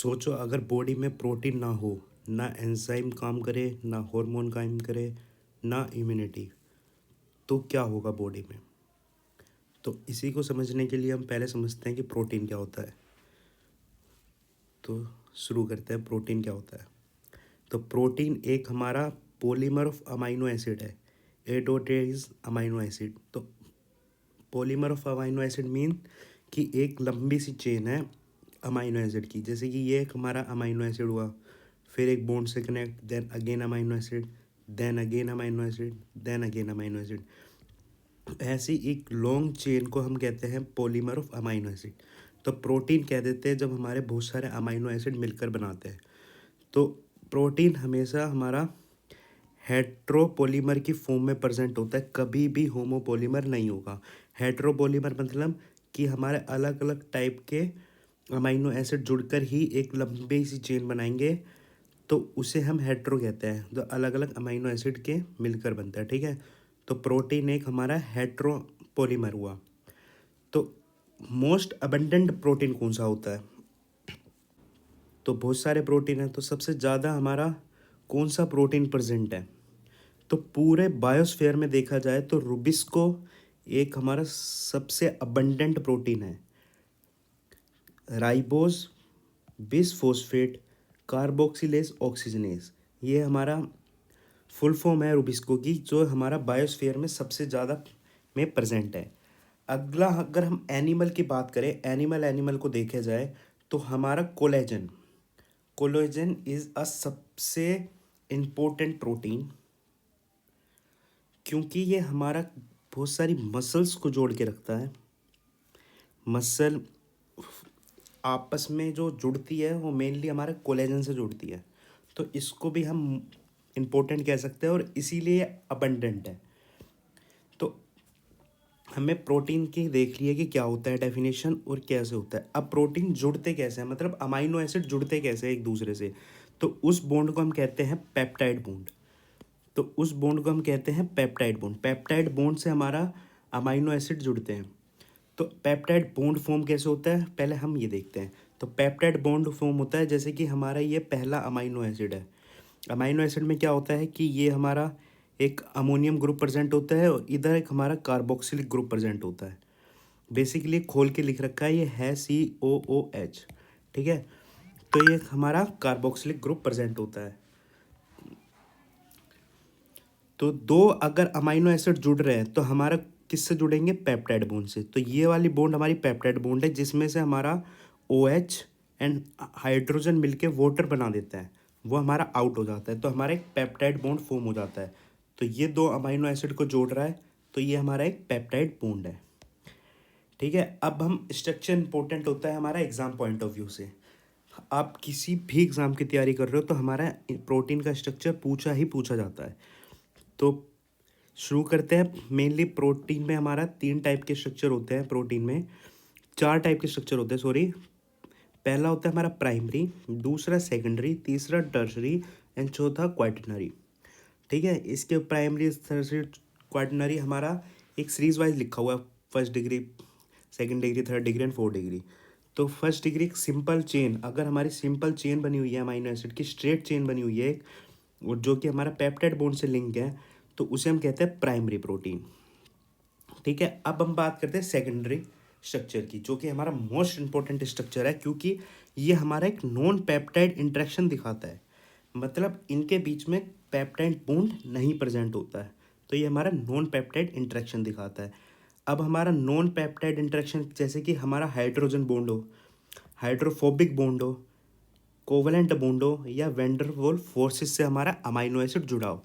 सोचो अगर बॉडी में प्रोटीन ना हो, ना एंजाइम काम करे, ना हार्मोन काम करे, ना इम्यूनिटी, तो क्या होगा बॉडी में। तो इसी को समझने के लिए हम पहले समझते हैं कि प्रोटीन क्या होता है। तो शुरू करते हैं, प्रोटीन क्या होता है। तो प्रोटीन एक हमारा पॉलीमर ऑफ अमाइनो एसिड है। A is amino acid. तो polymer of amino acid mean कि एक लंबी सी चेन है अमाइनो एसिड की। जैसे कि ये एक हमारा अमाइनो एसिड हुआ, फिर एक बॉन्ड से connect, then again amino acid, then again amino acid, then again amino acid. ऐसी एक लॉन्ग चेन को हम कहते हैं पॉलीमर ऑफ अमाइनो एसिड। तो प्रोटीन कह देते हैं जब हमारे बहुत सारे अमाइनो एसिड मिलकर बनाते हैं। तो प्रोटीन हमेशा हमारा हेट्रोपॉलीमर की फॉर्म में प्रेजेंट होता है, कभी भी होमोपॉलीमर नहीं होगा। हेट्रोपॉलीमर मतलब कि हमारे अलग अलग टाइप के अमाइनो एसिड जुड़कर ही एक लंबी सी चेन बनाएंगे, तो उसे हम हेट्रो कहते हैं, जो अलग अलग अमाइनो एसिड के मिलकर बनता है। ठीक है, तो प्रोटीन एक हमारा हेट्रोपॉलीमर हुआ। तो मोस्ट अबंडेंट प्रोटीन कौन सा होता है। तो बहुत सारे प्रोटीन हैं, तो सबसे ज़्यादा हमारा कौन सा प्रोटीन प्रेजेंट है। तो पूरे बायोस्फीयर में देखा जाए तो रुबिस्को एक हमारा सबसे अबंडेंट प्रोटीन है। राइबोज, बिसफॉस्फेट, कार्बोक्सिलेज, ऑक्सीजनेज, ये हमारा फुल फॉर्म है रुबिस्को की, जो हमारा बायोस्फीयर में सबसे ज़्यादा में प्रेजेंट है। अगला अगर हम एनिमल की बात करें, एनिमल को देखा जाए तो हमारा कोलेजन, कोलेजन इज़ अ सबसे इम्पोर्टेंट प्रोटीन, क्योंकि ये हमारा बहुत सारी मसल्स को जोड़ के रखता है। मसल आपस में जो जुड़ती है वो मेनली हमारे कोलेजन से जुड़ती है, तो इसको भी हम इम्पोर्टेंट कह सकते हैं और इसीलिए अबंडेंट है। तो हमें प्रोटीन की देख लिया कि क्या होता है डेफिनेशन और कैसे होता है। अब प्रोटीन जुड़ते कैसे हैं, मतलब अमाइनो एसिड जुड़ते कैसे हैं एक दूसरे से, तो उस बॉन्ड को हम कहते हैं पेप्टाइड बॉन्ड। तो उस बॉन्ड को हम कहते हैं पेप्टाइड बॉन्ड। पेप्टाइड बॉन्ड से हमारा अमाइनो एसिड जुड़ते हैं। तो पेप्टाइड बॉन्ड फॉर्म कैसे होता है, पहले हम ये देखते हैं। तो पेप्टाइड बॉन्ड फॉर्म होता है जैसे कि हमारा ये पहला अमाइनो एसिड है। अमाइनो एसिड में क्या होता है कि ये हमारा एक अमोनियम ग्रुप प्रेजेंट होता है और इधर एक हमारा कार्बोक्सिलिक ग्रुप प्रेजेंट होता है। बेसिकली खोल के लिख रखा है, ये है COOH। ठीक है, तो ये हमारा कार्बोक्सिलिक ग्रुप प्रेजेंट होता है। तो दो अगर अमाइनो एसिड जुड़ रहे हैं तो हमारा किससे जुड़ेंगे, पेप्टाइड बॉन्ड से। तो ये वाली बॉन्ड हमारी पेप्टाइड बॉन्ड है, जिसमें से हमारा OH एंड हाइड्रोजन मिलके वाटर बना देता है, वो हमारा आउट हो जाता है, तो हमारा एक पेप्टाइड बॉन्ड फॉर्म हो जाता है। तो ये दो अमाइनो एसिड को जोड़ रहा है, तो ये हमारा एक पेप्टाइड बॉन्ड है। ठीक है, अब हम स्ट्रक्चर इंपॉर्टेंट होता है हमारा एग्जाम पॉइंट ऑफ व्यू से। आप किसी भी एग्जाम की तैयारी कर रहे हो तो हमारा प्रोटीन का स्ट्रक्चर पूछा ही पूछा जाता है। तो शुरू करते हैं। मेनली प्रोटीन में हमारा 3 टाइप के स्ट्रक्चर होते हैं, प्रोटीन में 4 टाइप के स्ट्रक्चर होते हैं, सॉरी। पहला होता है हमारा प्राइमरी, दूसरा सेकेंडरी, तीसरा टर्शरी एंड चौथा क्वाaternary। ठीक है, इसके प्राइमरी, टर्शरी, क्वाaternary हमारा एक सीरीज वाइज लिखा हुआ है, first degree, second degree, third degree and fourth degree. तो फर्स्ट डिग्री एक सिंपल चेन, अगर हमारी सिंपल चेन बनी हुई है अमाइनो एसिड की, स्ट्रेट चेन बनी हुई है एक, और जो कि हमारा पेप्टाइड बॉन्ड से लिंक है, तो उसे हम कहते हैं प्राइमरी प्रोटीन। ठीक है, अब हम बात करते हैं सेकेंडरी स्ट्रक्चर की, जो कि हमारा मोस्ट इंपॉर्टेंट स्ट्रक्चर है, क्योंकि ये हमारा एक नॉन पेप्टाइड इंटरेक्शन दिखाता है, मतलब इनके बीच में पेप्टाइड बॉन्ड नहीं प्रेजेंट होता है, तो ये हमारा नॉन पेप्टाइड इंटरेक्शन दिखाता है। अब हमारा नॉन पेप्टाइड इंटरेक्शन जैसे कि हमारा हाइड्रोजन बॉन्ड हो, हाइड्रोफोबिक बॉन्ड हो, कोवलेंट बॉन्ड हो, या वैन डर वाल्स फोर्सेस से हमारा अमाइनो एसिड जुड़ा हो,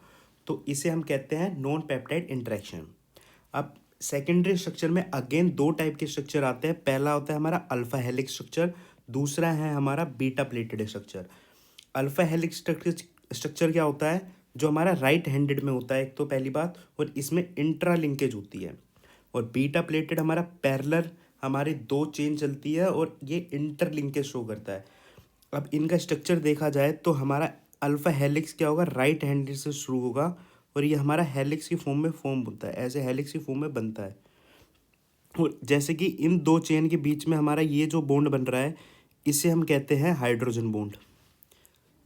तो इसे हम कहते हैं नॉन पेप्टाइड इंटरेक्शन। अब सेकेंडरी स्ट्रक्चर में अगेन 2 टाइप के स्ट्रक्चर आते हैं। पहला होता है हमारा अल्फा हेलिक्स स्ट्रक्चर, दूसरा है हमारा beta pleated structure. Alpha helix structure क्या होता है, जो हमारा राइट हैंडेड में होता है एक तो पहली बात, और इसमें इंट्रा लिंकेज होती है। और बीटा प्लेटेड हमारा पैरेलल, हमारी 2 चेन चलती है और ये इंटर लिंकेज शो करता है। अब इनका स्ट्रक्चर देखा जाए तो हमारा अल्फा हेलिक्स क्या होगा, राइट हैंडेड से शुरू होगा और ये हमारा हेलिक्स की फॉर्म में फॉर्म बनता है, ऐसे हेलिक्स की फॉर्म में बनता है। और जैसे कि इन 2 चेन के बीच में हमारा ये जो बॉन्ड बन रहा है, इसे हम कहते हैं हाइड्रोजन बॉन्ड,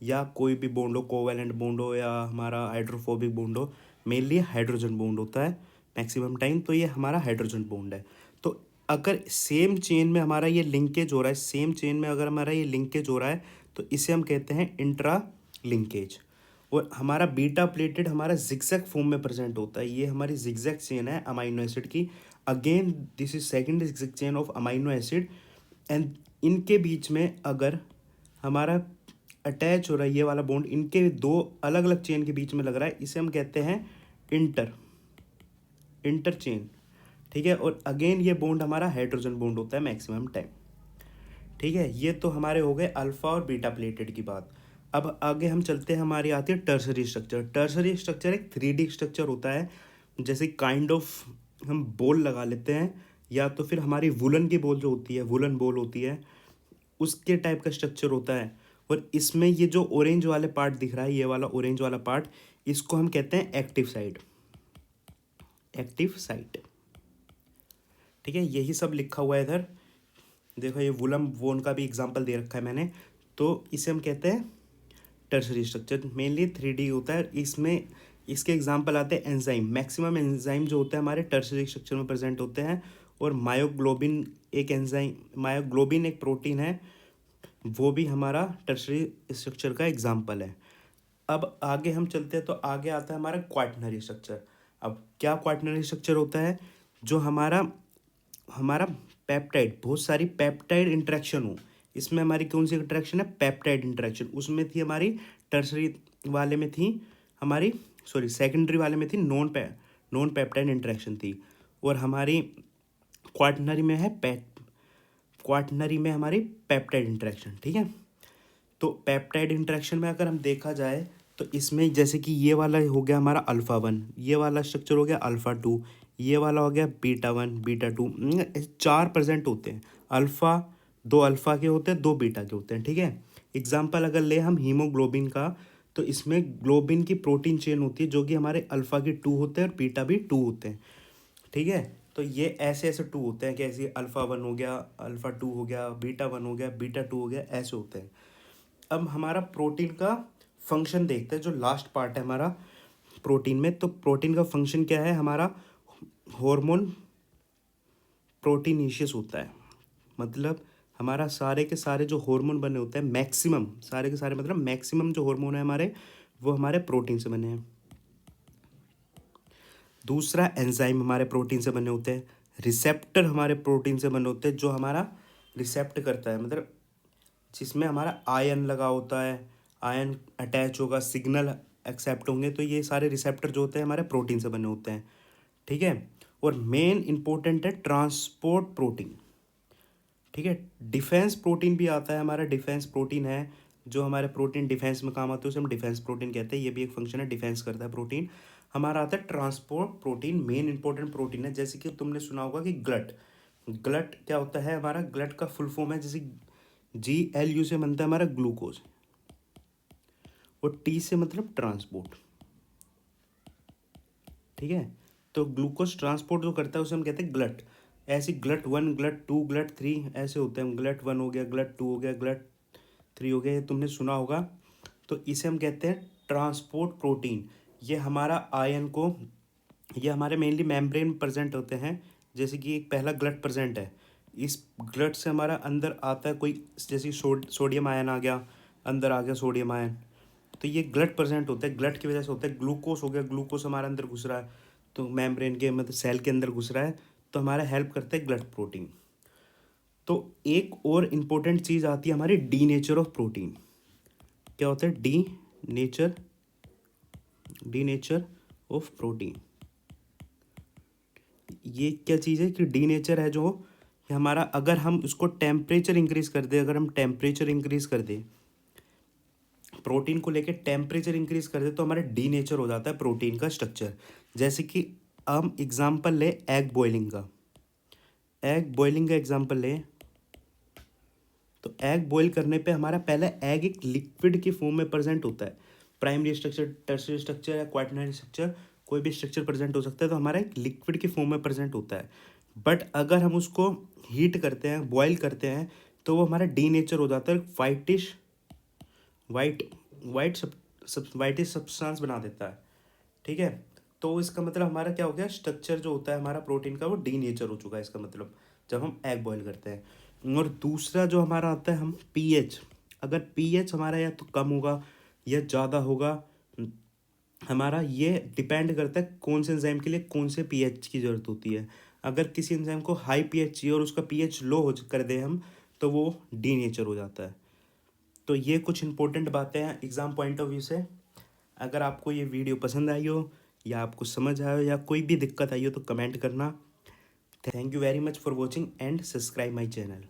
या कोई भी बॉन्ड हो, कोवैलेंट बॉन्ड हो या हमारा हाइड्रोफोबिक बॉन्ड हो, मेनली हाइड्रोजन बॉन्ड होता है मैक्सिमम टाइम, तो ये हमारा हाइड्रोजन बॉन्ड है। तो अगर सेम चेन में हमारा ये लिंकेज हो रहा है, सेम चेन में अगर हमारा ये लिंकेज हो रहा है, तो इसे हम कहते हैं इंट्रा लिंकेज। और हमारा बीटा प्लेटेड हमारा जिगजैग फॉर्म में प्रेजेंट होता है, ये हमारी जिगजैग चेन है अमाइनो एसिड की। Again this is second zigzag chain of amino acid, and इनके बीच में अगर हमारा अटैच हो रहा है ये वाला बॉन्ड, इनके दो अलग अलग चेन के बीच में लग रहा है, इसे हम कहते हैं इंटर चेन। ठीक है, और अगेन ये बॉन्ड हमारा हाइड्रोजन बॉन्ड होता है मैक्सिमम टाइम। ठीक है, ये तो हमारे हो गए अल्फा और बीटा प्लेटेड की बात। अब आगे हम चलते हैं, हमारी आती है टर्सरी स्ट्रक्चर। टर्सरी स्ट्रक्चर एक 3D स्ट्रक्चर होता है, जैसे काइंड ऑफ हम बॉल लगा लेते हैं, या तो फिर हमारी वुलन की बॉल जो होती है, वुलन बॉल होती है, उसके टाइप का स्ट्रक्चर होता है। और इसमें ये जो ऑरेंज वाले पार्ट दिख रहा है, ये वाला ऑरेंज वाला पार्ट, इसको हम कहते हैं एक्टिव साइड, एक्टिव साइट। ठीक है, यही सब लिखा हुआ है इधर, देखो ये वुलम वोन का भी एग्जांपल दे रखा है मैंने। तो इसे हम कहते हैं टर्सरी स्ट्रक्चर, मेनली 3D होता है। इसमें इसके एग्जांपल आते हैं एंजाइम, मैक्सिमम एंजाइम जो होते हैं हमारे टर्सरी स्ट्रक्चर में प्रेजेंट होते हैं। और मायोग्लोबिन एक एंजाइम, मायोग्लोबिन एक प्रोटीन है, वो भी हमारा टर्सरी स्ट्रक्चर का एग्जाम्पल है। अब आगे हम चलते हैं, तो आगे आता है हमारा क्वाaternary स्ट्रक्चर। अब क्या क्वाaternary स्ट्रक्चर होता है, जो हमारा हमारा पेप्टाइड, बहुत सारी पेप्टाइड इंटरेक्शन हो। इसमें हमारी कौन सी इंटरेक्शन है, पेप्टाइड इंटरेक्शन। उसमें थी हमारी टर्सरी वाले में थी हमारी, सॉरी सेकेंडरी वाले में थी नॉन पेप्टाइड इंटरेक्शन थी। और हमारी क्वाaternary में है क्वाaternary में हमारी पेप्टाइड इंटरेक्शन। ठीक है, तो पेप्टाइड इंटरेक्शन में अगर हम देखा जाए, तो इसमें जैसे कि ये वाला हो गया हमारा अल्फ़ा 1, ये वाला स्ट्रक्चर हो गया अल्फ़ा 2, ये वाला हो गया बीटा 1 बीटा 2, 4 प्रेजेंट होते हैं। अल्फ़ा, 2 अल्फ़ा के होते हैं, 2 बीटा के होते हैं। ठीक है, एग्जाम्पल अगर ले हम हीमोग्लोबिन का, तो इसमें ग्लोबिन की प्रोटीन चेन होती है, जो कि हमारे अल्फ़ा की 2 होते हैं और बीटा भी 2 होते हैं। ठीक है, तो ये ऐसे ऐसे 2 होते हैं, कैसे अल्फ़ा 1 हो गया, अल्फ़ा 2 हो गया, बीटा 1 हो गया, बीटा 2 हो गया, ऐसे होते हैं। अब हमारा प्रोटीन का फंक्शन देखते हैं, जो लास्ट पार्ट है हमारा प्रोटीन में। तो प्रोटीन का फंक्शन क्या है हमारा, हार्मोन प्रोटीनीशियस होता है। मतलब हमारा सारे के सारे जो हार्मोन बने होते हैं, मैक्सिमम सारे के सारे, मतलब मैक्सिमम जो हार्मोन है हमारे, वो हमारे प्रोटीन से बने हैं। दूसरा, एंजाइम हमारे प्रोटीन से बने होते हैं। रिसेप्टर हमारे प्रोटीन से बने होते हैं, जो हमारा रिसेप्ट करता है, मतलब जिसमें हमारा आयन लगा होता है, आयन अटैच होगा, सिग्नल एक्सेप्ट होंगे, तो ये सारे रिसेप्टर जो होते हैं हमारे प्रोटीन से बने होते हैं। ठीक है, और मेन इंपॉर्टेंट है ट्रांसपोर्ट प्रोटीन। ठीक है, डिफेंस प्रोटीन भी आता है हमारा, डिफेंस प्रोटीन है, जो हमारे प्रोटीन डिफेंस में काम आते हैं, उसे हम डिफेंस प्रोटीन कहते हैं। ये भी एक फंक्शन है, डिफेंस करता है प्रोटीन। हमारा आता है transport protein, main important protein है। जैसे कि तुमने सुना होगा कि ग्लट, ग्लट क्या होता है हमारा, ग्लट का फुल फॉर्म है, जैसे GLU से बनता है हमारा ग्लूकोज, और T से मतलब ट्रांसपोर्ट। ठीक है, तो ग्लूकोज ट्रांसपोर्ट जो करता है उसे हम कहते हैं ग्लट। ऐसे ग्लट 1, ग्लट 2, ग्लट 3 ऐसे होते हैं। ग्लट 1 हो गया, ग्लट 2 हो गया, ग्लट 3 हो गया, ये तुमने सुना होगा। तो इसे हम कहते हैं ट्रांसपोर्ट प्रोटीन। ये हमारा आयन को, ये हमारे मेनली मेम्ब्रेन प्रेजेंट होते हैं। जैसे कि एक पहला ग्लट प्रेजेंट है, इस ग्लट से हमारा अंदर आता है कोई, जैसे सोडियम आयन आ गया, अंदर आ गया सोडियम आयन, तो ये ग्लट प्रेजेंट होता है, ग्लट की वजह से होता है। ग्लूकोस हो गया, ग्लूकोस हमारे अंदर घुस रहा है, तो मेम्ब्रेन के मतलब सेल के अंदर घुस रहा है, तो हमारा हेल्प करता है ग्लट प्रोटीन। तो एक और इम्पोर्टेंट चीज़ आती है हमारी डी नेचर ऑफ प्रोटीन। क्या होता है nature D nature of protein. ये क्या चीज़ है कि डी नेचर है जो हमारा, अगर हम उसको टेम्परेचर इंक्रीज कर दें, अगर हम टेम्परेचर इंक्रीज कर दें, प्रोटीन को लेके टेम्परेचर इंक्रीज कर दे, तो हमारा डी नेचर हो जाता है प्रोटीन का स्ट्रक्चर। जैसे कि हम एग्जांपल ले एग बॉइलिंग का, एग बॉइलिंग का एग्जांपल ले, तो एग बॉईल करने पे हमारा पहले एग एक लिक्विड की फॉर्म में प्रेजेंट होता है। प्राइमरी स्ट्रक्चर, टर्शियरी स्ट्रक्चर या क्वाaternary स्ट्रक्चर, कोई भी स्ट्रक्चर प्रेजेंट हो सकता है, तो हमारा एक लिक्विड की फॉर्म में प्रेजेंट होता है। बट अगर हम उसको हीट करते हैं, बॉयल करते हैं, तो वो हमारा डी नेचर हो जाता है, वाइटिश वाइट वाइट सब वाइटिश सब्सटेंस बना देता है। ठीक है, तो इसका मतलब हमारा क्या हो गया, स्ट्रक्चर जो होता है हमारा प्रोटीन का वो डी नेचर हो चुका है, इसका मतलब जब हम एग बॉईल करते हैं। और दूसरा जो हमारा आता है, हम पीएच, अगर पीएच हमारा या तो कम होगा या ज़्यादा होगा, हमारा ये डिपेंड करता है कौन से एंजाइम के लिए कौन से पीएच की ज़रूरत होती है। अगर किसी एंजाइम को हाई पीएच चाहिए और उसका पीएच लो हो कर दे हम, तो वो डी नेचर हो जाता है। तो ये कुछ इंपॉर्टेंट बातें हैं एग्ज़ाम पॉइंट ऑफ व्यू से। अगर आपको ये वीडियो पसंद आई हो या आपको समझ आया हो या कोई भी दिक्कत आई हो तो कमेंट करना। Thank you very much for watching and subscribe my channel.